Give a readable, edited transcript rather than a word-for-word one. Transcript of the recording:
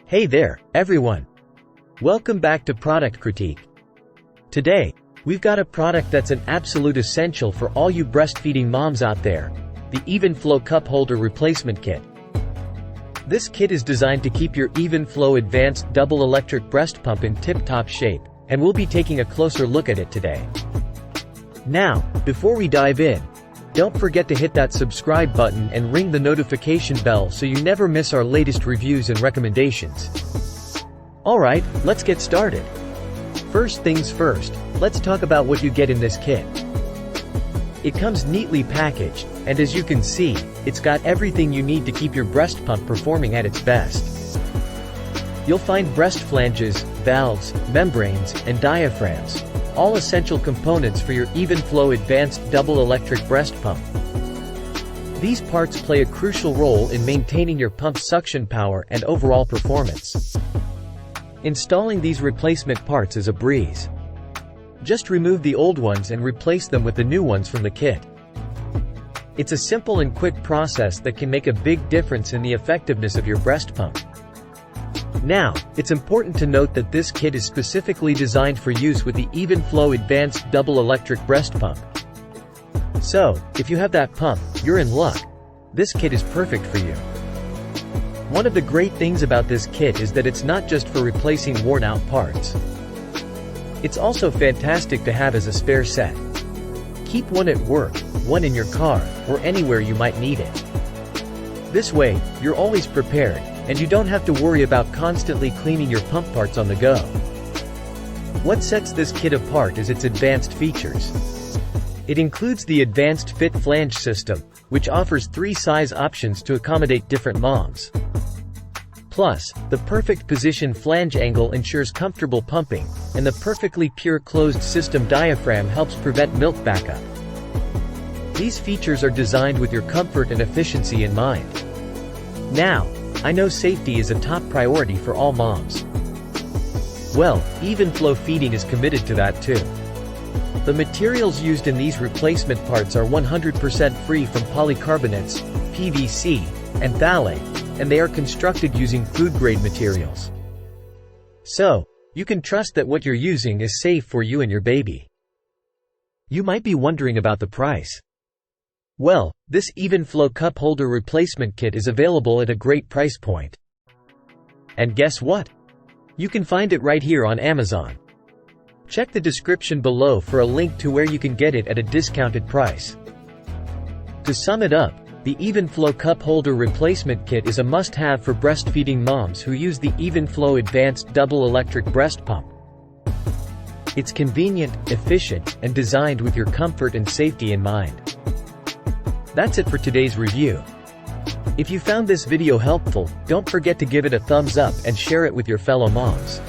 Hey there, everyone. Welcome back to Product Critique. Today, we've got a product that's an absolute essential for all you breastfeeding moms out there, the Evenflo Cup Holder Replacement Kit. This kit is designed to keep your Evenflo Advanced Double Electric Breast Pump in tip-top shape, and we'll be taking a closer look at it today. Now, before we dive in, don't forget to hit that subscribe button and ring the notification bell so you never miss our latest reviews and recommendations. Alright, let's get started. First things first, let's talk about what you get in this kit. It comes neatly packaged, and as you can see, it's got everything you need to keep your breast pump performing at its best. You'll find breast flanges, valves, membranes, and diaphragms, all essential components for your Evenflo Advanced Double Electric Breast Pump. These parts play a crucial role in maintaining your pump's suction power and overall performance. Installing these replacement parts is a breeze. Just remove the old ones and replace them with the new ones from the kit. It's a simple and quick process that can make a big difference in the effectiveness of your breast pump. Now, it's important to note that this kit is specifically designed for use with the Evenflo Advanced Double Electric Breast Pump. So, if you have that pump, you're in luck. This kit is perfect for you. One of the great things about this kit is that it's not just for replacing worn-out parts. It's also fantastic to have as a spare set. Keep one at work, one in your car, or anywhere you might need it. This way, you're always prepared, and you don't have to worry about constantly cleaning your pump parts on the go. What sets this kit apart is its advanced features. It includes the Advanced Fit Flange System, which offers 3 size options to accommodate different moms. Plus, the perfect position flange angle ensures comfortable pumping, and the perfectly pure closed system diaphragm helps prevent milk backup. These features are designed with your comfort and efficiency in mind. Now, I know safety is a top priority for all moms. Well, Evenflo Feeding is committed to that too. The materials used in these replacement parts are 100% free from polycarbonates, PVC, and phthalate, and they are constructed using food-grade materials. So, you can trust that what you're using is safe for you and your baby. You might be wondering about the price. Well, this Evenflo Cup Holder Replacement Kit is available at a great price point. And guess what? You can find it right here on Amazon. Check the description below for a link to where you can get it at a discounted price. To sum it up, the Evenflo Cup Holder Replacement Kit is a must-have for breastfeeding moms who use the Evenflo Advanced Double Electric Breast Pump. It's convenient, efficient, and designed with your comfort and safety in mind. That's it for today's review. If you found this video helpful, don't forget to give it a thumbs up and share it with your fellow moms.